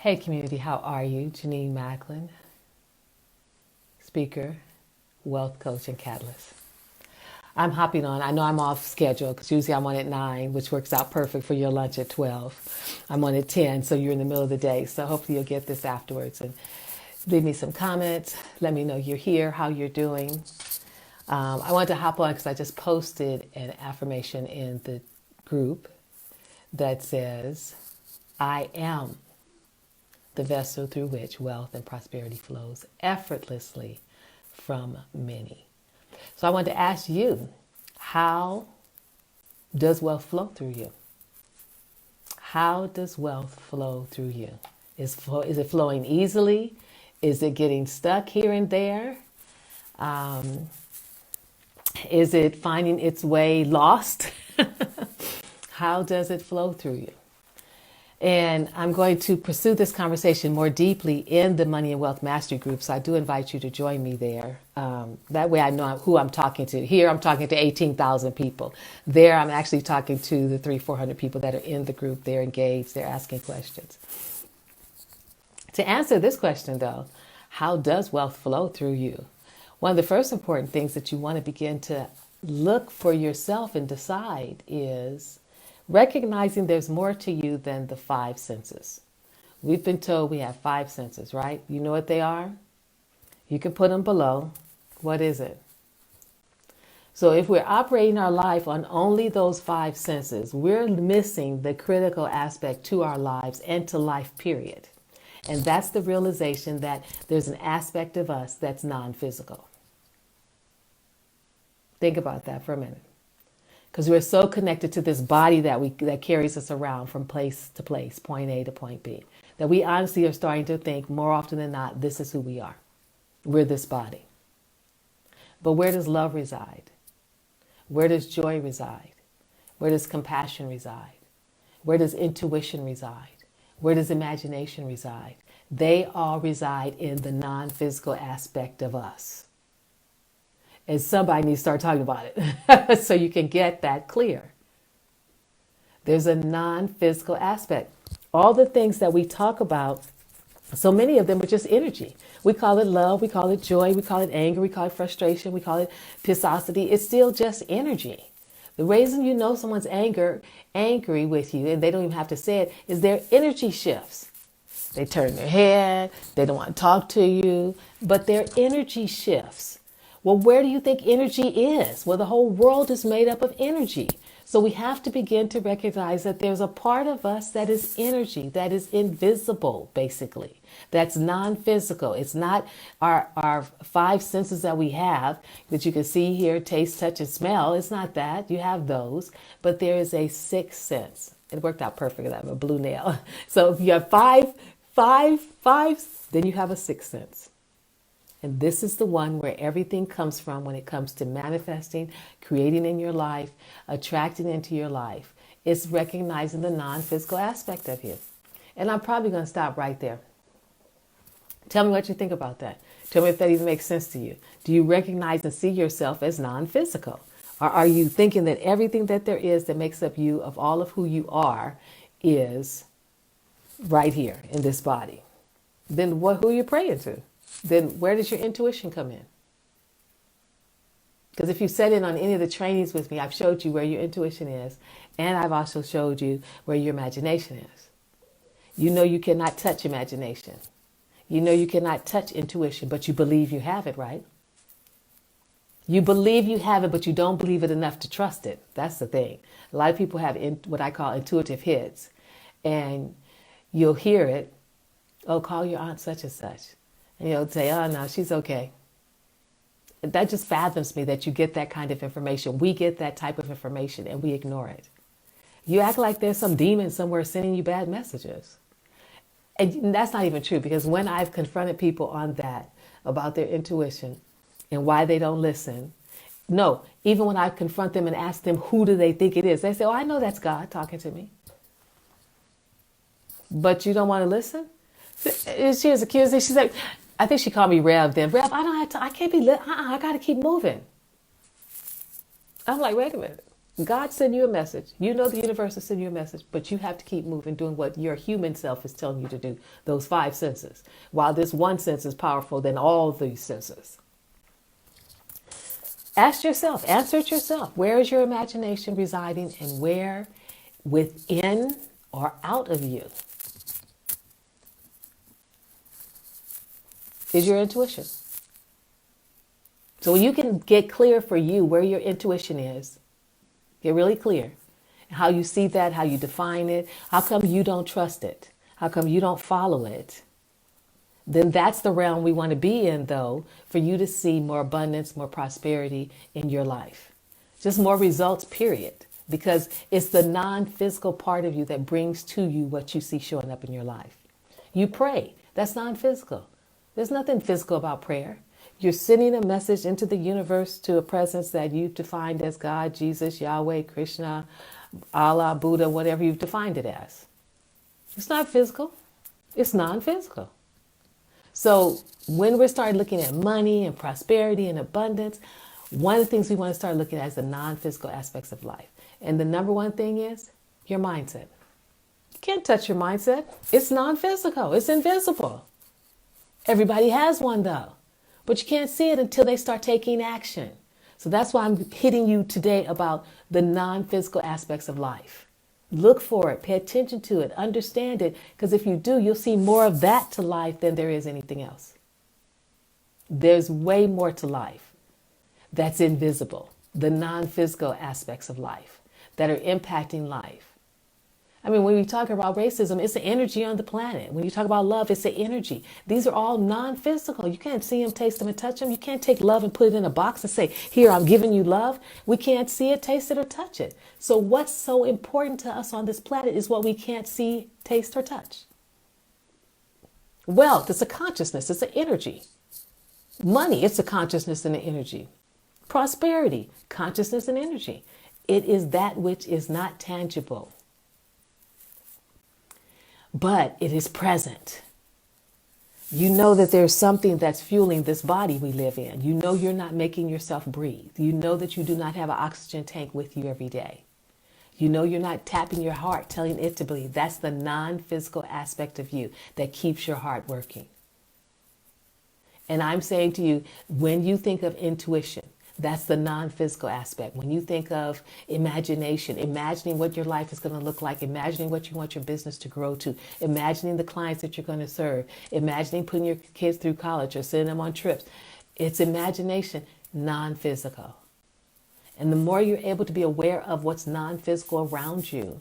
Hey community, how are you? Jenenne Macklin, speaker, wealth coach, and catalyst. I'm hopping on. I know I'm off schedule because usually I'm on at 9, which works out perfect for your lunch at 12. I'm on at 10, so you're in the middle of the day. So hopefully you'll get this afterwards and leave me some comments. Let me know you're here, how you're doing. I wanted to hop on because I just posted an affirmation in the group that says, I am the vessel through which wealth and prosperity flows effortlessly from many. So I want to ask you, how does wealth flow through you? How does wealth flow through you? Is it flowing easily? Is it getting stuck here and there? Is it finding its way lost? How does it flow through you? And I'm going to pursue this conversation more deeply in the Money and Wealth Mastery Group. So I do invite you to join me there. That way I know who I'm talking to. Here I'm talking to 18,000 people. There I'm actually talking to the 300-400 people that are in the group. They're engaged. They're asking questions. To answer this question, though, how does wealth flow through you? One of the first important things that you want to begin to look for yourself and decide is recognizing there's more to you than the 5 senses. We've been told we have 5 senses, right? You know what they are? You can put them below. What is it? So if we're operating our life on only those 5 senses, we're missing the critical aspect to our lives and to life, period. And that's the realization that there's an aspect of us that's non-physical. Think about that for a minute. Because we're so connected to this body that carries us around from place to place, point A to point B, that we honestly are starting to think more often than not, this is who we are. We're this body. But where does love reside? Where does joy reside? Where does compassion reside? Where does intuition reside? Where does imagination reside? They all reside in the non-physical aspect of us. And somebody needs to start talking about it so you can get that clear. There's a non-physical aspect. All the things that we talk about, so many of them are just energy. We call it love, we call it joy, we call it anger, we call it frustration, we call it pissosity. It's still just energy. The reason you know someone's angry with you, and they don't even have to say it, is their energy shifts. They turn their head, they don't want to talk to you, but their energy shifts. Well, where do you think energy is? Well, the whole world is made up of energy. So we have to begin to recognize that there's a part of us that is energy, that is invisible, basically. That's non-physical. It's not our 5 senses that we have that you can see, hear, taste, touch, and smell. It's not that. You have those. But there is a 6th sense. It worked out perfect. I have a blue nail. So if you have fives, then you have a 6th sense. And this is the one where everything comes from when it comes to manifesting, creating in your life, attracting into your life. It's recognizing the non-physical aspect of you. And I'm probably going to stop right there. Tell me what you think about that. Tell me if that even makes sense to you. Do you recognize and see yourself as non-physical? Or are you thinking that everything that there is that makes up you, of all of who you are, is right here in this body? Then who are you praying to? Then where does your intuition come in? Because if you set in on any of the trainings with me, I've showed you where your intuition is, and I've also showed you where your imagination is. You know you cannot touch imagination. You know you cannot touch intuition, but you believe you have it, right? You believe you have it, but you don't believe it enough to trust it. That's the thing. A lot of people have what I call intuitive hits, and you'll hear it. Oh, call your aunt such and such. And you'll say, oh, no, she's okay. That just fathoms me that you get that kind of information. We get that type of information and we ignore it. You act like there's some demon somewhere sending you bad messages. And that's not even true, because when I've confronted people on that, about their intuition and why they don't listen, no, even when I confront them and ask them, who do they think it is? They say, oh, I know that's God talking to me. But you don't want to listen? She was accused. She's like, I think she called me Rev then. Rev, I don't have to, I can't be, I got to keep moving. I'm like, wait a minute. God send you a message. You know the universe will send you a message, but you have to keep moving, doing what your human self is telling you to do, those five senses. While this one sense is powerful than all these senses. Ask yourself, answer it yourself. Where is your imagination residing, and where within or out of you is your intuition? So when you can get clear for you where your intuition is, get really clear how you see that, how you define it, how come you don't trust it, how come you don't follow it, then that's the realm we want to be in, though, for you to see more abundance, more prosperity in your life. Just more results, period. Because it's the non-physical part of you that brings to you what you see showing up in your life. You pray. That's non-physical. There's nothing physical about prayer. You're sending a message into the universe to a presence that you've defined as God, Jesus, Yahweh, Krishna, Allah, Buddha, whatever you've defined it as. It's not physical. It's non-physical. So when we start looking at money and prosperity and abundance, one of the things we want to start looking at is the non-physical aspects of life. And the number one thing is your mindset. You can't touch your mindset. It's non-physical. It's invisible. Everybody has one, though. But you can't see it until they start taking action. So that's why I'm hitting you today about the non-physical aspects of life. Look for it. Pay attention to it. Understand it. Because if you do, you'll see more of that to life than there is anything else. There's way more to life that's invisible. The non-physical aspects of life that are impacting life. I mean, when we talk about racism, it's the energy on the planet. When you talk about love, it's the energy. These are all non-physical. You can't see them, taste them, and touch them. You can't take love and put it in a box and say, here, I'm giving you love. We can't see it, taste it, or touch it. So what's so important to us on this planet is what we can't see, taste, or touch. Wealth, it's a consciousness. It's an energy. Money, it's a consciousness and an energy. Prosperity, consciousness and energy. It is that which is not tangible, but it is present. You know that there's something that's fueling this body we live in. You know you're not making yourself breathe. You know that you do not have an oxygen tank with you every day. You know you're not tapping your heart, telling it to breathe. That's the non-physical aspect of you that keeps your heart working. And I'm saying to you, when you think of intuition, that's the non-physical aspect. When you think of imagination, imagining what your life is going to look like, imagining what you want your business to grow to, imagining the clients that you're going to serve, imagining putting your kids through college or sending them on trips. It's imagination, non-physical. And the more you're able to be aware of what's non-physical around you,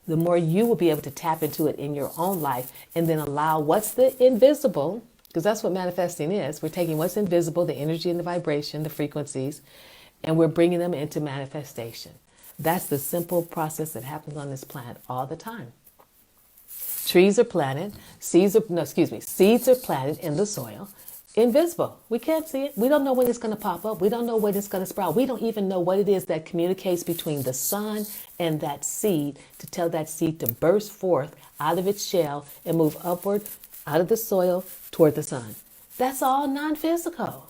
the more you will be able to tap into it in your own life and then allow what's the invisible. Because that's what manifesting is. We're taking what's invisible, the energy and the vibration, the frequencies, and we're bringing them into manifestation. That's the simple process that happens on this planet all the time. Trees are planted, seeds are planted in the soil, invisible. We can't see it. We don't know when it's going to pop up. We don't know when it's going to sprout. We don't even know what it is that communicates between the sun and that seed to tell that seed to burst forth out of its shell and move upward out of the soil toward the sun. That's all non-physical.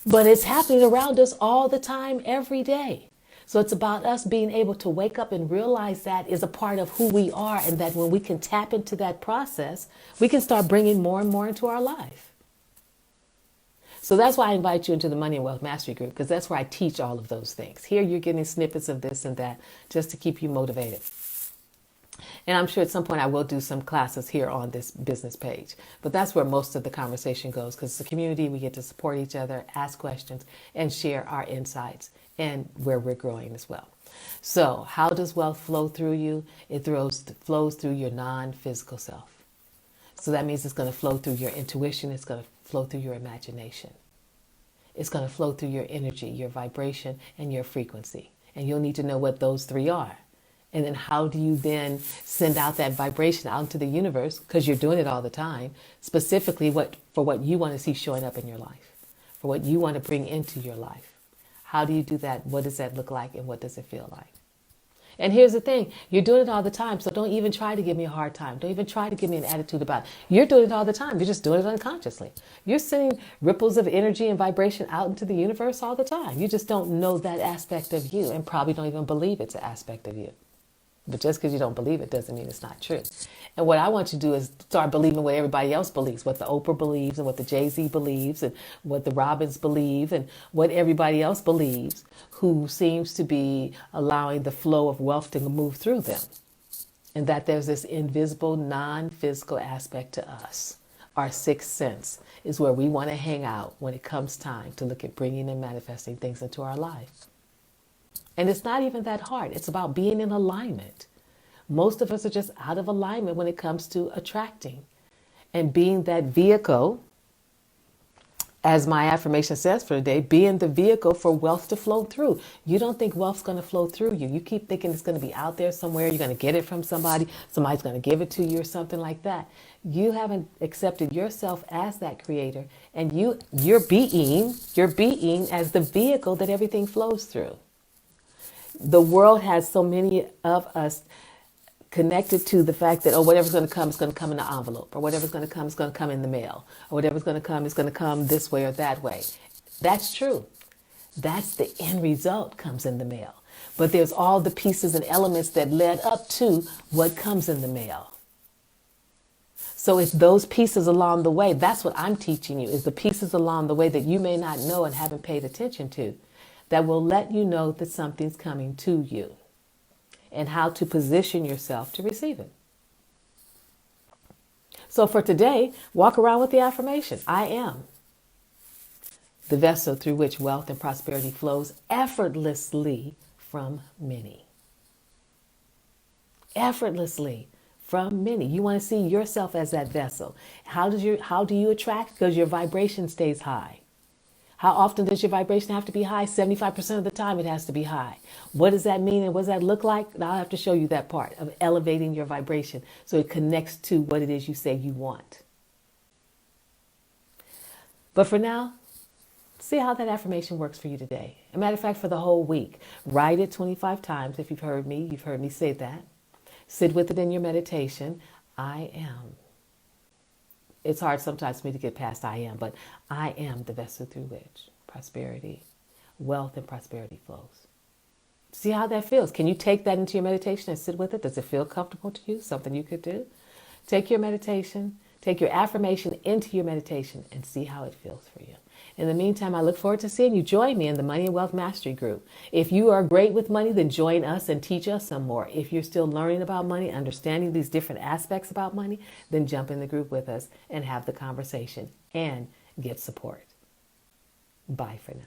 But it's happening around us all the time, every day. So it's about us being able to wake up and realize that is a part of who we are, and that when we can tap into that process, we can start bringing more and more into our life. So that's why I invite you into the Money and Wealth Mastery Group, because that's where I teach all of those things. Here you're getting snippets of this and that just to keep you motivated. And I'm sure at some point I will do some classes here on this business page. But that's where most of the conversation goes, because it's a community. We get to support each other, ask questions, and share our insights and where we're growing as well. So how does wealth flow through you? It flows through your non-physical self. So that means it's going to flow through your intuition. It's going to flow through your imagination. It's going to flow through your energy, your vibration, and your frequency. And you'll need to know what those three are. And then how do you then send out that vibration out into the universe, because you're doing it all the time, specifically for what you want to see showing up in your life, for what you want to bring into your life. How do you do that? What does that look like? And what does it feel like? And here's the thing, you're doing it all the time, so don't even try to give me a hard time. Don't even try to give me an attitude about it. You're doing it all the time. You're just doing it unconsciously. You're sending ripples of energy and vibration out into the universe all the time. You just don't know that aspect of you and probably don't even believe it's an aspect of you. But just because you don't believe it doesn't mean it's not true. And what I want you to do is start believing what everybody else believes, what the Oprah believes and what the Jay-Z believes and what the Robins believe and what everybody else believes who seems to be allowing the flow of wealth to move through them. And that there's this invisible, non-physical aspect to us. Our sixth sense is where we want to hang out when it comes time to look at bringing and manifesting things into our life. And it's not even that hard. It's about being in alignment. Most of us are just out of alignment when it comes to attracting and being that vehicle, as my affirmation says for today, being the vehicle for wealth to flow through. You don't think wealth's going to flow through you. You keep thinking it's going to be out there somewhere. You're going to get it from somebody. Somebody's going to give it to you or something like that. You haven't accepted yourself as that creator, and you're being as the vehicle that everything flows through. The world has so many of us connected to the fact that, oh, whatever's going to come is going to come in an envelope, or whatever's going to come is going to come in the mail, or whatever's going to come is going to come this way or that way. That's true. That's the end result comes in the mail. But there's all the pieces and elements that led up to what comes in the mail. So it's those pieces along the way. That's what I'm teaching you, is the pieces along the way that you may not know and haven't paid attention to, that will let you know that something's coming to you and how to position yourself to receive it. So for today, walk around with the affirmation, I am the vessel through which wealth and prosperity flows effortlessly from many. Effortlessly from many. You want to see yourself as that vessel. How do you attract? Because your vibration stays high. How often does your vibration have to be high? 75% of the time it has to be high. What does that mean and what does that look like? I'll have to show you that part of elevating your vibration so it connects to what it is you say you want. But for now, see how that affirmation works for you today. As a matter of fact, for the whole week, write it 25 times. If you've heard me say that. Sit with it in your meditation. I am. It's hard sometimes for me to get past I am, but I am the vessel through which prosperity, wealth, and prosperity flows. See how that feels. Can you take that into your meditation and sit with it? Does it feel comfortable to you? Something you could do? Take your meditation, take your affirmation into your meditation and see how it feels for you. In the meantime, I look forward to seeing you join me in the Money and Wealth Mastery Group. If you are great with money, then join us and teach us some more. If you're still learning about money, understanding these different aspects about money, then jump in the group with us and have the conversation and get support. Bye for now.